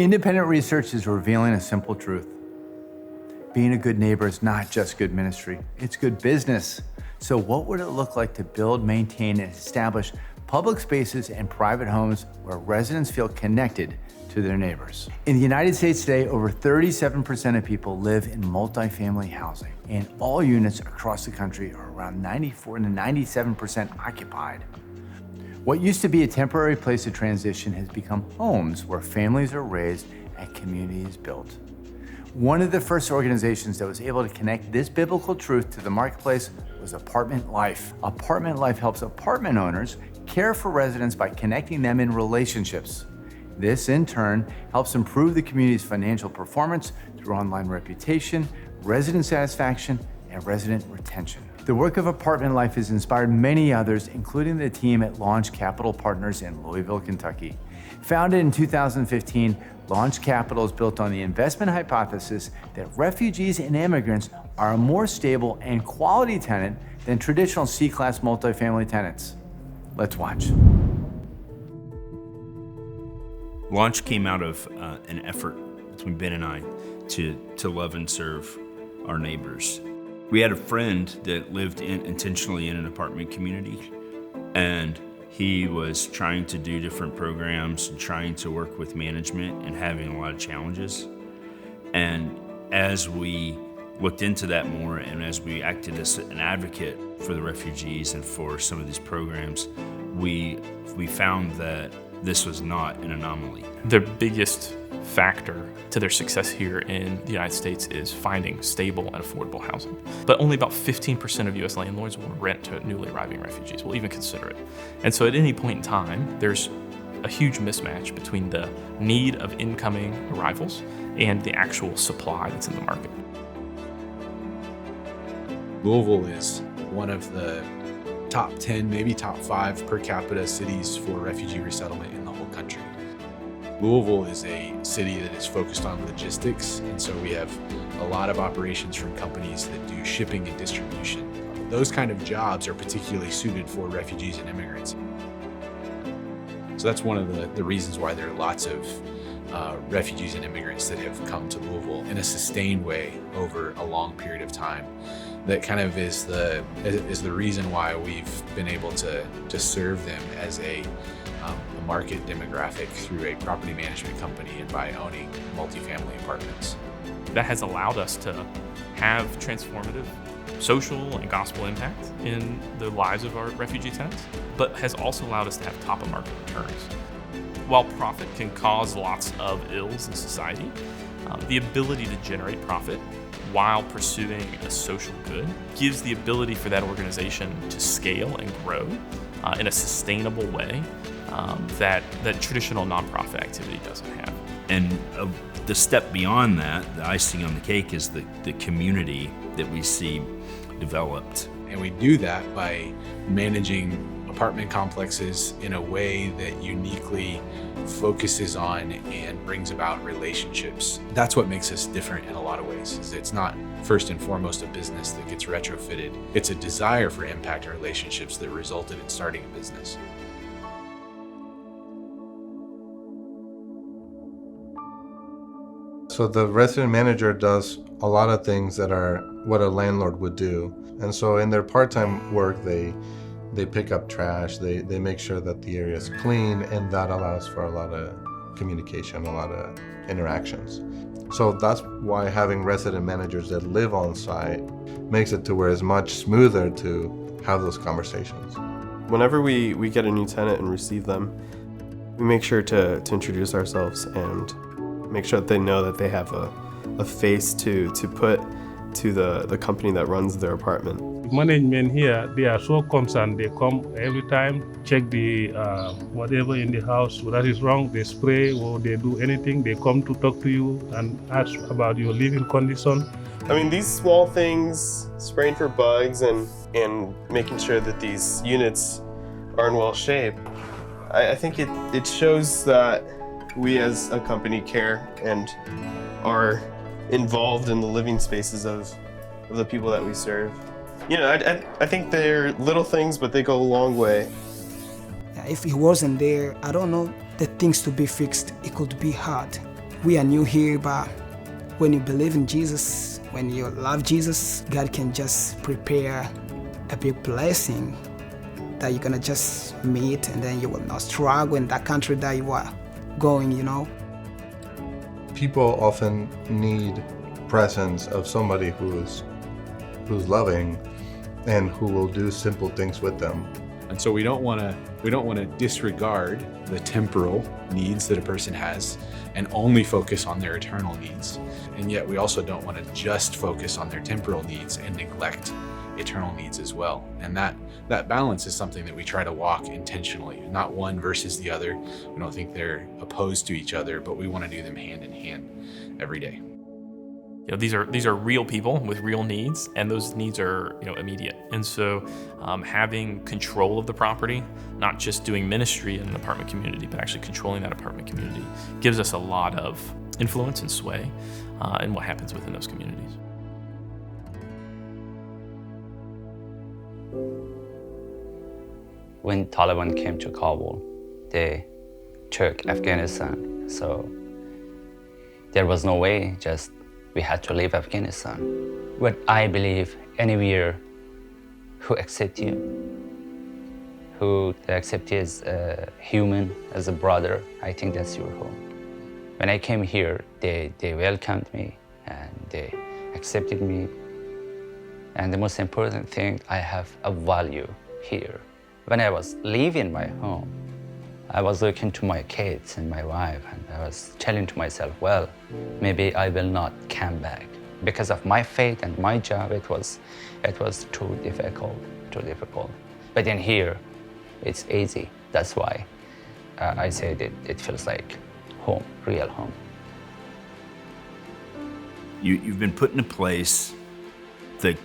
Independent research is revealing a simple truth. Being a good neighbor is not just good ministry, it's good business. So what would it look like to build, maintain, and establish public spaces and private homes where residents feel connected to their neighbors? In the United States today, over 37% of people live in multifamily housing, and all units across the country are around 94 to 97% occupied. What used to be a temporary place of transition has become homes where families are raised and communities built. One of the first organizations that was able to connect this biblical truth to the marketplace was Apartment Life. Apartment Life helps apartment owners care for residents by connecting them in relationships. This, in turn, helps improve the community's financial performance through online reputation, resident satisfaction, and resident retention. The work of Apartment Life has inspired many others, including the team at Launch Capital Partners in Louisville, Kentucky. Founded in 2015, Launch Capital is built on the investment hypothesis that refugees and immigrants are a more stable and quality tenant than traditional C-class multifamily tenants. Let's watch. Launch came out of an effort between Ben and I to love and serve our neighbors. We had a friend that lived intentionally in an apartment community, and he was trying to do different programs and trying to work with management and having a lot of challenges. And as we looked into that more and as we acted as an advocate for the refugees and for some of these programs, we found that this was not an anomaly. The biggest factor to their success here in the United States is finding stable and affordable housing. But only about 15% of US landlords will rent to newly arriving refugees, will even consider it. And so at any point in time, there's a huge mismatch between the need of incoming arrivals and the actual supply that's in the market. Louisville is one of the top 10, maybe top 5 per capita cities for refugee resettlement in the whole country. Louisville is a city that is focused on logistics, and so we have a lot of operations from companies that do shipping and distribution. Those kind of jobs are particularly suited for refugees and immigrants. So that's one of the reasons why there are lots of refugees and immigrants that have come to Louisville in a sustained way over a long period of time. That kind of is the reason why we've been able to serve them as a market demographic through a property management company and by owning multifamily apartments. That has allowed us to have transformative social and gospel impact in the lives of our refugee tenants, but has also allowed us to have top of market returns. While profit can cause lots of ills in society, the ability to generate profit while pursuing a social good gives the ability for that organization to scale and grow in a sustainable way that traditional nonprofit activity doesn't have. And the step beyond that, the icing on the cake, is the community that we see developed. And we do that by managing apartment complexes in a way that uniquely focuses on and brings about relationships. That's what makes us different in a lot of ways. It's not first and foremost a business that gets retrofitted. It's a desire for impact and relationships that resulted in starting a business. So the resident manager does a lot of things that are what a landlord would do. And so in their part-time work, they pick up trash, they make sure that the area is clean, and that allows for a lot of communication, a lot of interactions. So that's why having resident managers that live on site makes it to where it's much smoother to have those conversations. Whenever we get a new tenant and receive them, we make sure to introduce ourselves and make sure that they know that they have a face to put to the company that runs their apartment. Management here, they are so concerned. They come every time, check the whatever in the house that is wrong. They spray or they do anything. They come to talk to you and ask about your living condition. I mean, these small things, spraying for bugs and making sure that these units are in well shape, I think it shows that we as a company care and are involved in the living spaces of the people that we serve. You know, I think they're little things, but they go a long way. If he wasn't there, I don't know the things to be fixed. It could be hard. we are new here, but when you believe in Jesus, when you love Jesus, God can just prepare a big blessing that you're gonna just meet, and then you will not struggle in that country that you are going, you know. People often need presence of somebody who's loving and who will do simple things with them. And so we don't want to disregard the temporal needs that a person has and only focus on their eternal needs. And yet we also don't want to just focus on their temporal needs and neglect eternal needs as well. And that balance is something that we try to walk intentionally, not one versus the other. We don't think they're opposed to each other, but we want to do them hand in hand every day. You know, these are real people with real needs, and those needs are, you know, immediate. And so having control of the property, not just doing ministry in an apartment community, but actually controlling that apartment community, gives us a lot of influence and sway in what happens within those communities. When Taliban came to Kabul, they took Afghanistan. So there was no way, just we had to leave Afghanistan. What I believe, anywhere who accept you, who they accept you as a human, as a brother, I think that's your home. When I came here, they welcomed me and they accepted me. And the most important thing, I have a value here. When I was leaving my home, I was looking to my kids and my wife, and I was telling to myself, well, maybe I will not come back. Because of my faith and my job, it was too difficult. But in here, it's easy. That's why I say that it feels like home, real home. You've been put in a place that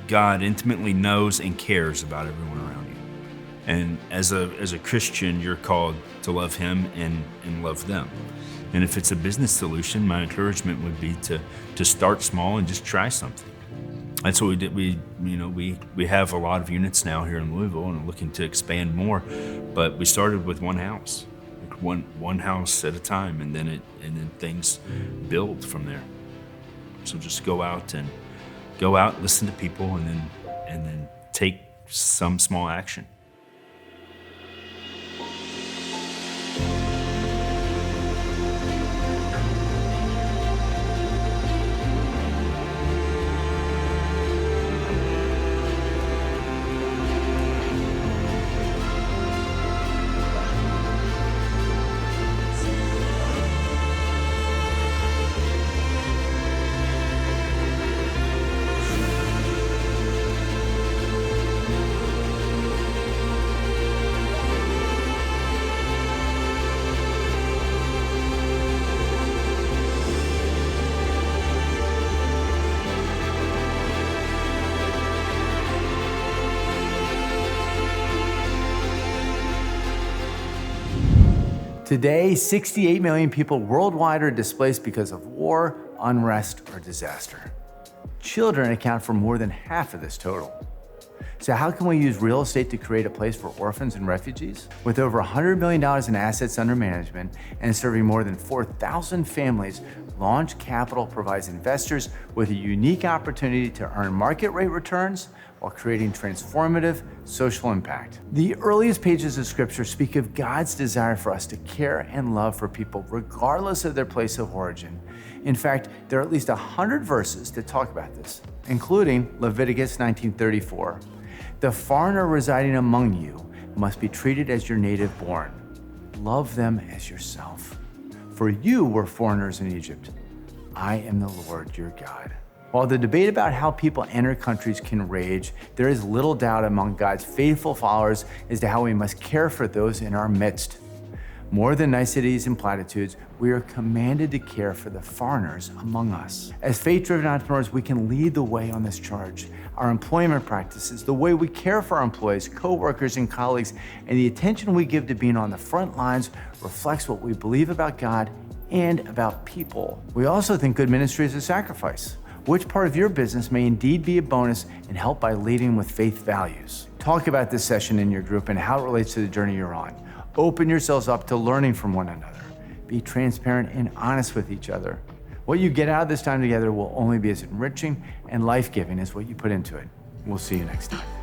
God intimately knows and cares about everyone around you. And as a Christian, you're called to love Him and love them. And if it's a business solution, my encouragement would be to start small and just try something. That's what we did. We have a lot of units now here in Louisville and are looking to expand more. But we started with one house, one house at a time, and then things build from there. So just go out, listen to people, and then take some small action. Today, 68 million people worldwide are displaced because of war, unrest, or disaster. Children account for more than half of this total. So how can we use real estate to create a place for orphans and refugees? With over $100 million in assets under management and serving more than 4,000 families, Launch Capital provides investors with a unique opportunity to earn market rate returns while creating transformative social impact. The earliest pages of Scripture speak of God's desire for us to care and love for people regardless of their place of origin. In fact, there are at least 100 verses that talk about this, including Leviticus 19:34. The foreigner residing among you must be treated as your native born. Love them as yourself. For you were foreigners in Egypt. I am the Lord your God. While the debate about how people enter countries can rage, there is little doubt among God's faithful followers as to how we must care for those in our midst. More than niceties and platitudes, we are commanded to care for the foreigners among us. As faith-driven entrepreneurs, we can lead the way on this charge. Our employment practices, the way we care for our employees, co-workers, and colleagues, and the attention we give to being on the front lines reflects what we believe about God and about people. We also think good ministry is a sacrifice. Which part of your business may indeed be a bonus and help by leading with faith values? Talk about this session in your group and how it relates to the journey you're on. Open yourselves up to learning from one another. be transparent and honest with each other. What you get out of this time together will only be as enriching and life-giving as what you put into it. We'll see you next time.